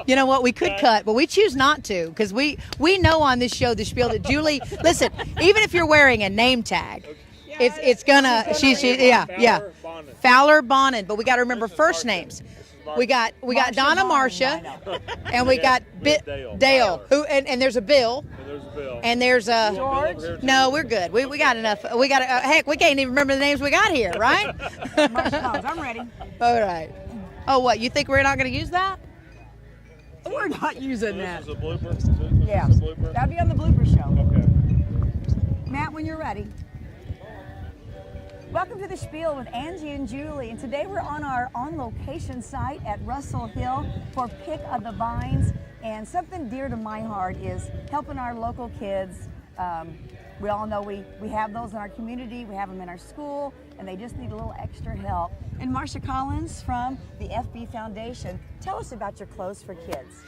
you know what, we could cut, but we choose not to because we know on this show, The Spiel, that Julie, listen, even if you're wearing a name tag, it's gonna, Fowler Bonin, but we got to remember first names. We got Donna Marcia, and we got Dale, who and there's a Bill. And there's a George. No, we're good. We got enough. We got heck. We can't even remember the names we got here, right? I'm ready. All right. Oh, what? You think we're not going to use that? We're not using that. This is a blooper? Yeah. That'll be on the blooper show. Okay. Matt, when you're ready. Welcome to The Spiel with Angie and Julie, and today we're on our on-location site at Rustle Hill for Pick of the Vines, and something dear to my heart is helping our local kids. We all know we have those in our community, we have them in our school, and they just need a little extra help. And Marcia Collins from the FB Foundation, tell us about your Clothes for Kids.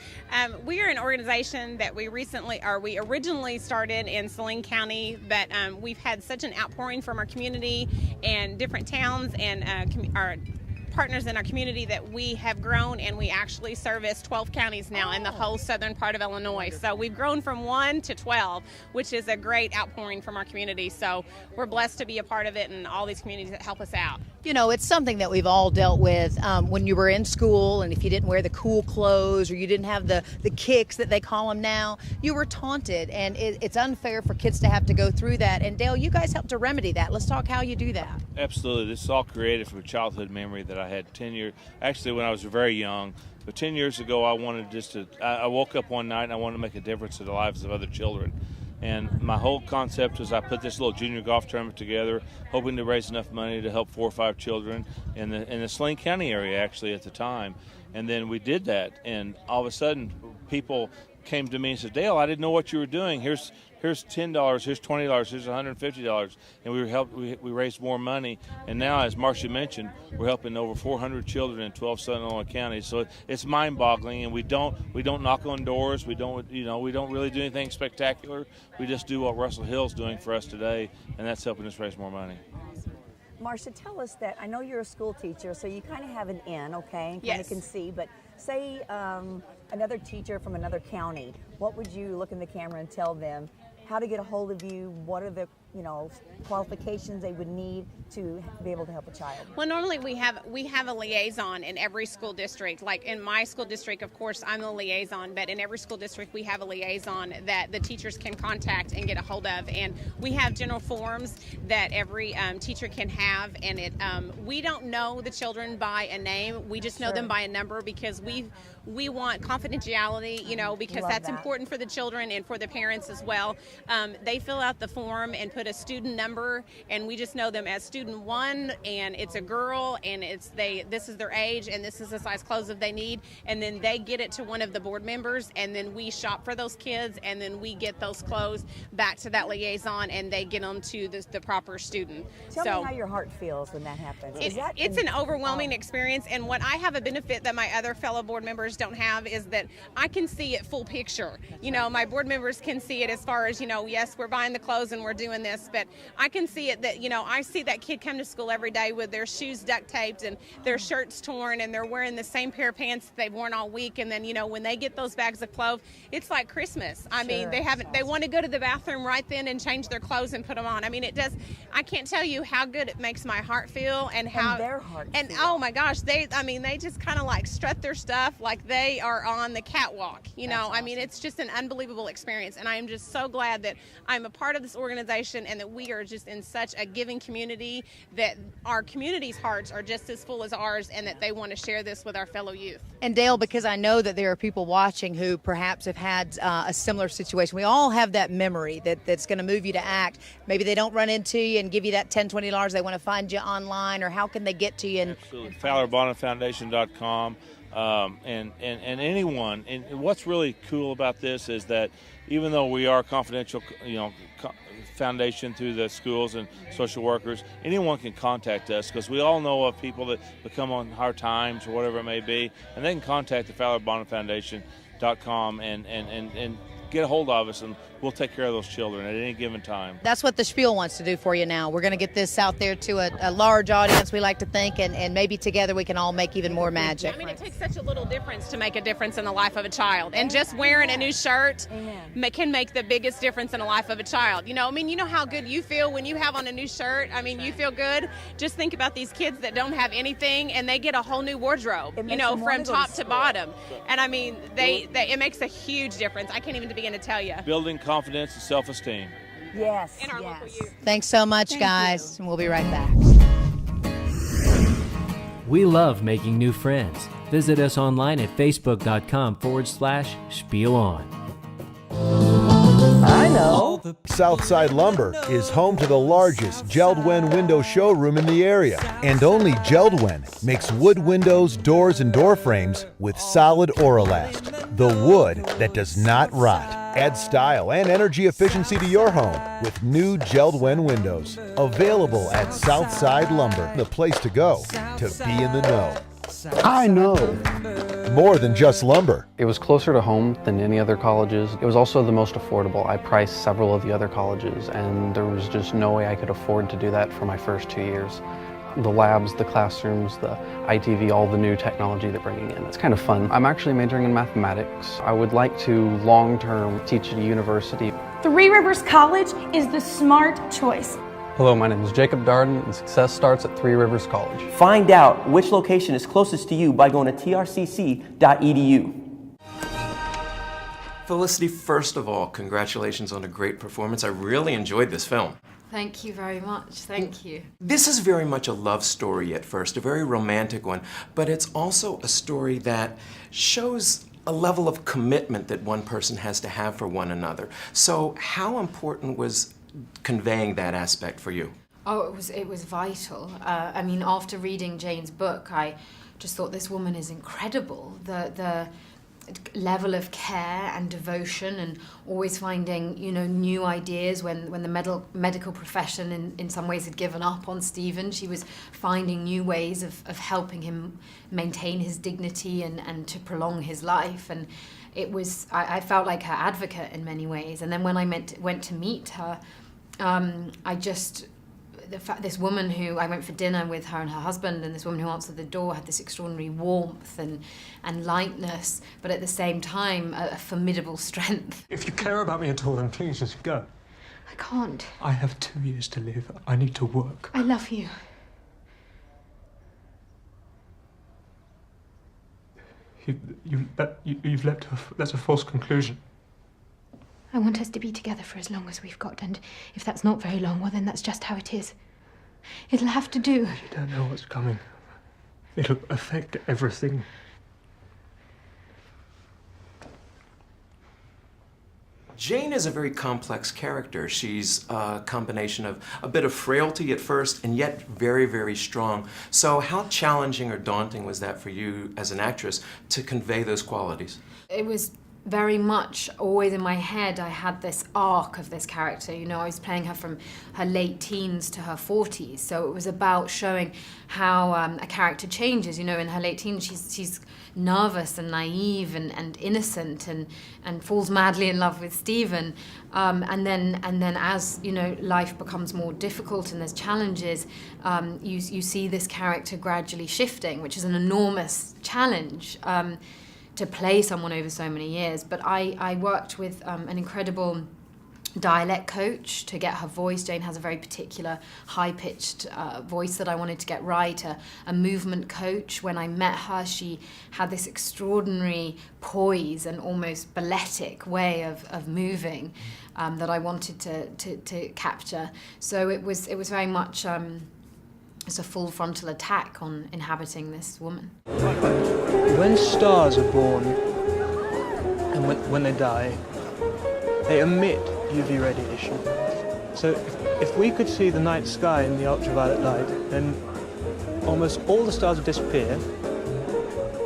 We are an organization that we originally started in Saline County, but we've had such an outpouring from our community and different towns and our partners in our community that we have grown, and we actually service 12 counties now in the whole southern part of Illinois. So we've grown from 1 to 12, which is a great outpouring from our community. So we're blessed to be a part of it and all these communities that help us out. It's something that we've all dealt with when you were in school, and if you didn't wear the cool clothes or you didn't have the kicks that they call them now, you were taunted, and it's unfair for kids to have to go through that. And Dale, you guys helped to remedy that. Let's talk how you do that. Absolutely. This is all created from a childhood memory that I had 10 years, actually when I was very young. But 10 years ago, I woke up one night and I wanted to make a difference in the lives of other children. And my whole concept was I put this little junior golf tournament together, hoping to raise enough money to help 4 or 5 children in the Saline County area, actually, at the time. And then we did that, and all of a sudden, people came to me and said, Dale, I didn't know what you were doing. Here's $10, here's $20, here's $150, and we raised more money. And now, as Marcia mentioned, we're helping over 400 children in 12 southern Illinois counties. So it's mind-boggling, and we don't knock on doors. We don't really do anything spectacular. We just do what Rustle Hill's doing for us today, and that's helping us raise more money. Marcia, tell us that, I know you're a school teacher, so you kind of have an in, okay, and kind of can see, but say another teacher from another county, what would you look in the camera and tell them how to get a hold of you, what are the qualifications they would need to be able to help a child? Well, normally we have a liaison in every school district. Like in my school district, of course, I'm the liaison, but in every school district we have a liaison that the teachers can contact and get a hold of. And we have general forms that every teacher can have, and we don't know the children by a name. We just know them by a number, because we want confidentiality, because that's important for the children and for the parents as well. They fill out the form and put a student number, and we just know them as student 1, and it's a girl, and this is their age, and this is the size clothes that they need, and then they get it to one of the board members, and then we shop for those kids, and then we get those clothes back to that liaison, and they get them to the proper student. Tell me how your heart feels when that happens. It's an overwhelming experience, and what I have a benefit that my other fellow board members don't have is that I can see it full picture. My board members can see it as far as, yes, we're buying the clothes and we're doing this, but I can see it that, I see that kid come to school every day with their shoes duct taped and their shirts torn, and they're wearing the same pair of pants that they've worn all week, and then, when they get those bags of clothes, it's like Christmas. I mean, they want to go to the bathroom right then and change their clothes and put them on. I mean, I can't tell you how good it makes my heart feel, and their heart feel. Oh my gosh, they just kind of like strut their stuff like they are on the catwalk. I mean, it's just an unbelievable experience, and I am just so glad that I'm a part of this organization, and that we are just in such a giving community, that our community's hearts are just as full as ours, and that they want to share this with our fellow youth. And Dale, because I know that there are people watching who perhaps have had a similar situation. We all have that memory that's going to move you to act. Maybe they don't run into you and give you that $10, $20. They want to find you online, or how can they get to you? Absolutely. FowlerBonnefoundation.com. And anyone, and what's really cool about this is that even though we are a confidential, foundation through the schools and social workers, anyone can contact us, because we all know of people that become on hard times or whatever it may be, and they can contact the FowlerBonnefoundation.com and get a hold of us, and we'll take care of those children at any given time. That's what the Spiel wants to do for you now. We're going to get this out there to a large audience, we like to think, and maybe together we can all make even more magic. I mean, it takes such a little difference to make a difference in the life of a child. And just wearing a new shirt can make the biggest difference in the life of a child. You know how good you feel when you have on a new shirt? I mean, you feel good. Just think about these kids that don't have anything, and they get a whole new wardrobe, from top to bottom. And I mean, it makes a huge difference. I can't even begin to tell you. Building confidence and self-esteem. Yes. In our local youth. Thanks so much, guys, and we'll be right back. We love making new friends. Visit us online at facebook.com/SPIELOn. I know. Southside Lumber is home to the largest Geldwen window showroom in the area. And only Geldwen makes wood windows, doors, and door frames with solid Oralast, the wood that does not rot. Add style and energy efficiency to your home with new Geldwen windows. Available at Southside Lumber, the place to go to be in the know. I know. More than just lumber. It was closer to home than any other colleges. It was also the most affordable. I priced several of the other colleges, and there was just no way I could afford to do that for my first 2 years. The labs, the classrooms, the ITV, all the new technology they're bringing in. It's kind of fun. I'm actually majoring in mathematics. I would like to long-term teach at a university. Three Rivers College is the smart choice. Hello, my name is Jacob Darden, and success starts at Three Rivers College. Find out which location is closest to you by going to trcc.edu. Felicity, first of all, congratulations on a great performance. I really enjoyed this film. Thank you very much. Thank you. This is very much a love story at first, a very romantic one, but it's also a story that shows a level of commitment that one person has to have for one another. So how important was conveying that aspect for you? Oh, it was vital. I mean, after reading Jane's book, I just thought this woman is incredible. The level of care and devotion, and always finding new ideas when the medical profession in some ways had given up on Stephen. She was finding new ways of helping him maintain his dignity and to prolong his life. And it was, I felt like her advocate in many ways. And then when I went to meet her, this woman who I went for dinner with her and her husband, and this woman who answered the door had this extraordinary warmth and lightness, but at the same time a formidable strength. If you care about me at all, then please just go. I can't. I have 2 years to live. I need to work. I love you. You've left her. That's a false conclusion. I want us to be together for as long as we've got, and if that's not very long, well, then that's just how it is. It'll have to do. You don't know what's coming. It'll affect everything. Jane is a very complex character. She's a combination of a bit of frailty at first and yet very, very strong. So how challenging or daunting was that for you as an actress to convey those qualities? It was very much always in my head. I had this arc of this character. You know, I was playing her from her late teens to her 40s. So it was about showing how a character changes. You know, in her late teens, she's nervous and naive and innocent and falls madly in love with Stephen. And then as, you know, life becomes more difficult and there's challenges, you see this character gradually shifting, which is an enormous challenge. To play someone over so many years. But I worked with an incredible dialect coach to get her voice. Jane has a very particular high-pitched voice that I wanted to get right. A movement coach. When I met her, she had this extraordinary poise and almost balletic way of moving that I wanted to capture. So it was very much it's a full frontal attack on inhabiting this woman. When stars are born and when they die, they emit UV radiation. So if we could see the night sky in the ultraviolet light, then almost all the stars would disappear,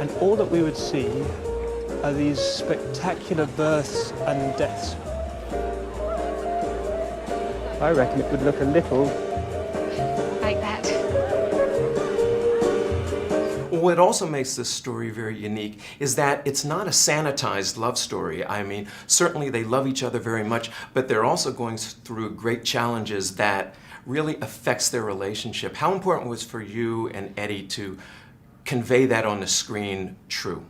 and all that we would see are these spectacular births and deaths. I reckon it would look a little like that. What also makes this story very unique is that it's not a sanitized love story. I mean, certainly they love each other very much, but they're also going through great challenges that really affects their relationship. How important was for you and Eddie to convey that on the screen true?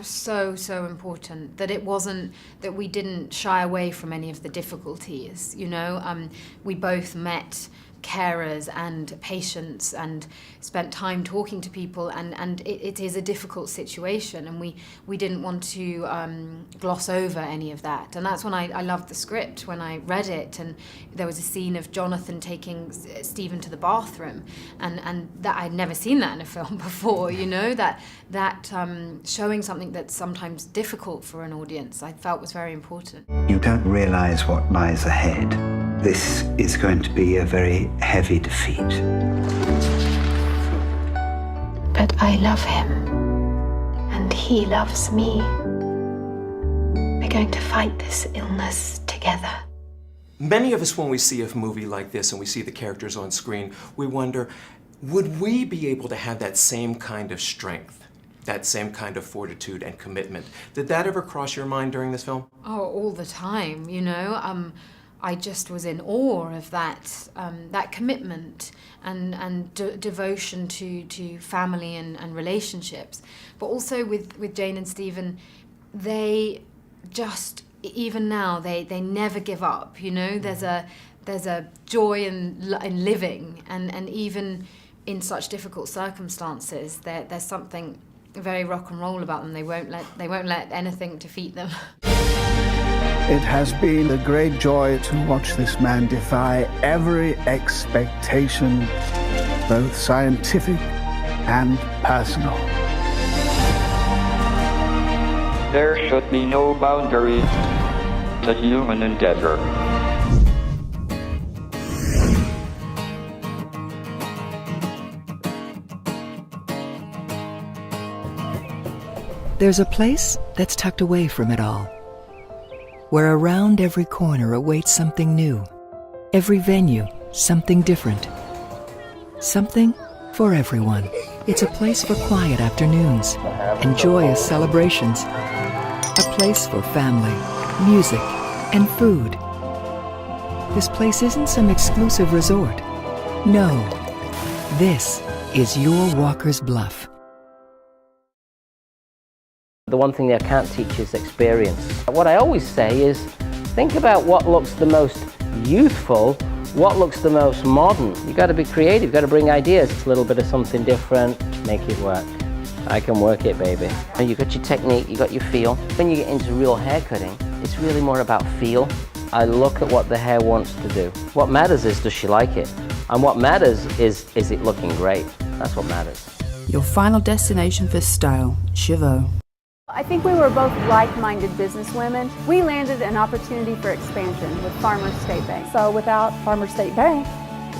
So important that it wasn't that we didn't shy away from any of the difficulties. You know, we both met carers and patients and spent time talking to people, and it is a difficult situation, and we didn't want to gloss over any of that. And that's when I loved the script, when I read it, and there was a scene of Jonathan taking Stephen to the bathroom, and that I'd never seen that in a film before, you know, that showing something that's sometimes difficult for an audience, I felt was very important. You don't realize what lies ahead. This is going to be a very heavy defeat. But I love him, and he loves me. We're going to fight this illness together. Many of us, when we see a movie like this and we see the characters on screen, we wonder, would we be able to have that same kind of strength, that same kind of fortitude and commitment? Did that ever cross your mind during this film? Oh, all the time, you know. I just was in awe of that commitment and devotion to family and relationships. But also with Jane and Stephen, they just, even now, they never give up, you know. There's a joy in living, and even in such difficult circumstances, there's something very rock and roll about them. They won't let anything defeat them. It has been a great joy to watch this man defy every expectation, both scientific and personal. There should be no boundaries to human endeavor. There's a place that's tucked away from it all, where around every corner awaits something new, every venue something different, something for everyone. It's a place for quiet afternoons and joyous celebrations, a place for family, music, and food. This place isn't some exclusive resort. No, this is your Walker's Bluff. The one thing I can't teach is experience. What I always say is, think about what looks the most youthful, what looks the most modern? You got to be creative, you got to bring ideas. It's a little bit of something different, make it work. I can work it, baby. You got your technique, you got your feel. When you get into real hair cutting, it's really more about feel. I look at what the hair wants to do. What matters is, does she like it? And what matters is it looking great? That's what matters. Your final destination for style, Chevaux. I think we were both like-minded businesswomen. We landed an opportunity for expansion with Farmers State Bank. So without Farmers State Bank,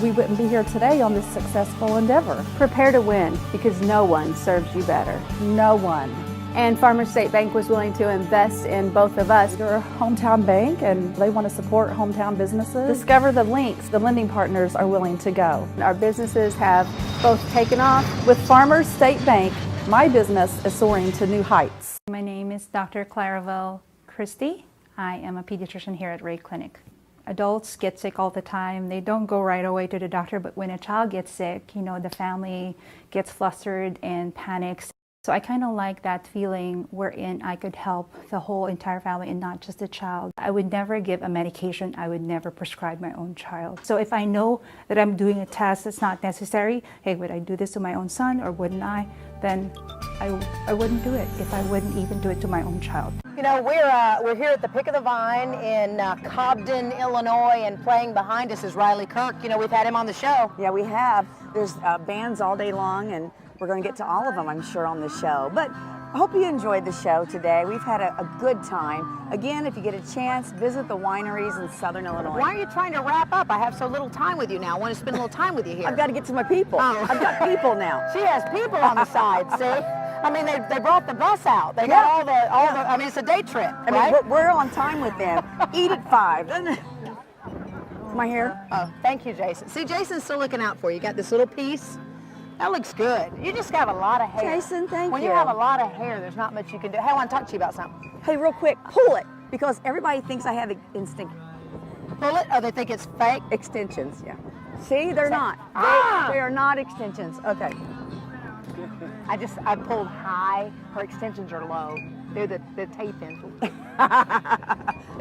we wouldn't be here today on this successful endeavor. Prepare to win, because no one serves you better. No one. And Farmers State Bank was willing to invest in both of us. They're a hometown bank and they want to support hometown businesses. Discover the links the lending partners are willing to go. Our businesses have both taken off. With Farmers State Bank, my business is soaring to new heights. My name is Dr. Clarabelle Christie. I am a pediatrician here at Ray Clinic. Adults get sick all the time. They don't go right away to the doctor, but when a child gets sick, the family gets flustered and panics. So I kind of like that feeling wherein I could help the whole entire family and not just the child. I would never give a medication. I would never prescribe my own child. So if I know that I'm doing a test that's not necessary, hey, would I do this to my own son or wouldn't I? Then I wouldn't do it if I wouldn't even do it to my own child. We're here at the Pick of the Vine in Cobden, Illinois, and playing behind us is Riley Kirk. We've had him on the show. Yeah, we have. There's bands all day long, and we're going to get to all of them, I'm sure, on this show. But I hope you enjoyed the show today. We've had a good time. Again, if you get a chance, visit the wineries in Southern Illinois. Why are you trying to wrap up? I have so little time with you now. I want to spend a little time with you here. I've got to get to my people. Oh. I've got people now. She has people on the side, see? I mean, they brought the bus out. They got all the, I mean, it's a day trip, right? I mean, we're on time with them. Eat at 5, doesn't it? My hair? Oh, thank you, Jason. See, Jason's still looking out for you. You got this little piece. That looks good. You just have a lot of hair. Jason, thank you. When you have a lot of hair, there's not much you can do. Hey, I want to talk to you about something. Hey, real quick, pull it, because everybody thinks I have instinct. Pull it? Oh, they think it's fake? Extensions, yeah. See, they're not. They are not extensions. Okay. I pulled high. Her extensions are low. They're the tape ends. What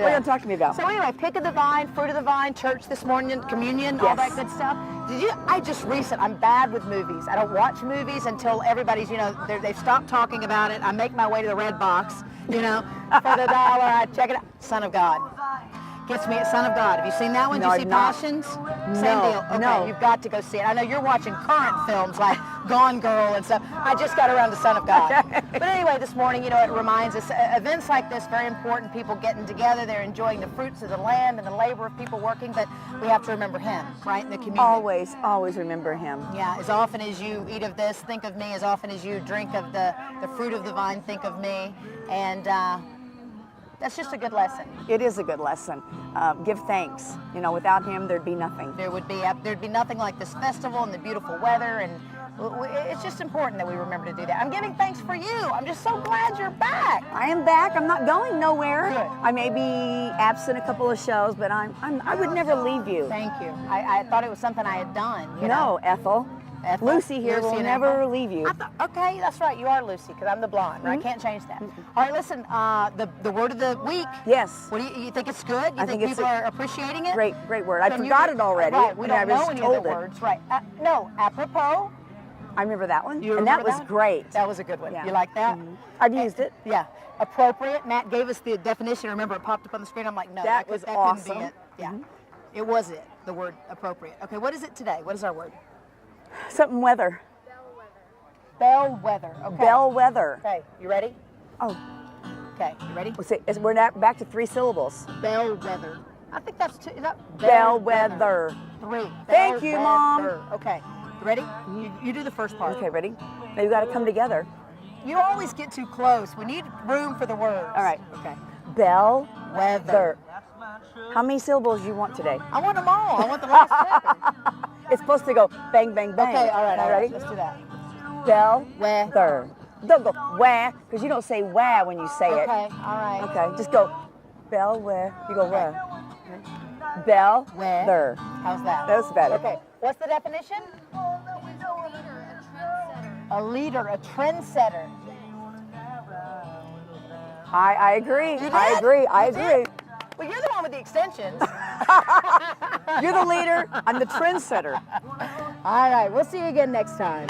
are you talking to me about? So anyway, Pick of the Vine, Fruit of the Vine, church this morning, communion, all that good stuff. I'm bad with movies. I don't watch movies until everybody's, they've stopped talking about it. I make my way to the red box, for the $1. I check it out. Son of God. Gets me at Son of God. Have you seen that one? No, Did you see Passions? Same deal. Okay, no. You've got to go see it. I know you're watching current films like Gone Girl and stuff. I just got around to Son of God. Okay. But anyway, this morning, it reminds us, events like this, very important, people getting together, they're enjoying the fruits of the land and the labor of people working, but we have to remember Him, right, in the community. Always remember Him. Yeah, as often as you eat of this, think of me. As often as you drink of the fruit of the vine, think of me. And that's just a good lesson. It is a good lesson. Give thanks. Without Him, there'd be nothing. There'd be nothing like this festival and the beautiful weather, and it's just important that we remember to do that. I'm giving thanks for you. I'm just so glad you're back. I am back. I'm not going nowhere. Good. I may be absent a couple of shows, but I would never leave you. Thank you. I thought it was something I had done. No, Ethel. Lucy here will never leave you. Okay, that's right. You are Lucy, because I'm the blonde. Right? I can't change that. All right, listen. The word of the week. Yes. What do you think? It's good? You think people are appreciating it? Great word. I forgot it already. Right. We don't know any of the words. Right. No. Apropos. I remember that one. You and that remember was great. That was a good one. Yeah. You like that? Mm-hmm. I've used it. Yeah. Appropriate. Matt gave us the definition. Remember, it popped up on the screen. I'm like, no, that was awesome. Couldn't be it. Yeah. It was it. The word appropriate. Okay. What is it today? What is our word? Something weather. Bellwether. Okay. Bellwether. Okay. You ready? Oh. Okay. You ready? We're back to 3 syllables. Bellwether. I think that's 2. Is that Bellwether. 3. Thank you, Mom. Okay. You ready? You do the first part. Okay, ready? Now you got to come together. You always get too close. We need room for the words. All right. Okay. Bellwether. How many syllables do you want today? I want them all. I want the last 7. It's supposed to go bang, bang, bang. Okay, all right. Ready? Let's do that. Bellwether. Don't go wah, because you don't say wah when you say it. Okay, all right. Okay, just go bellwether. You go where? Bellwether. How's that? That's better. Okay, what's the definition? A leader, a trendsetter. I agree. I agree. Well, you're the one with the extensions. You're the leader. I'm the trendsetter. All right, we'll see you again next time.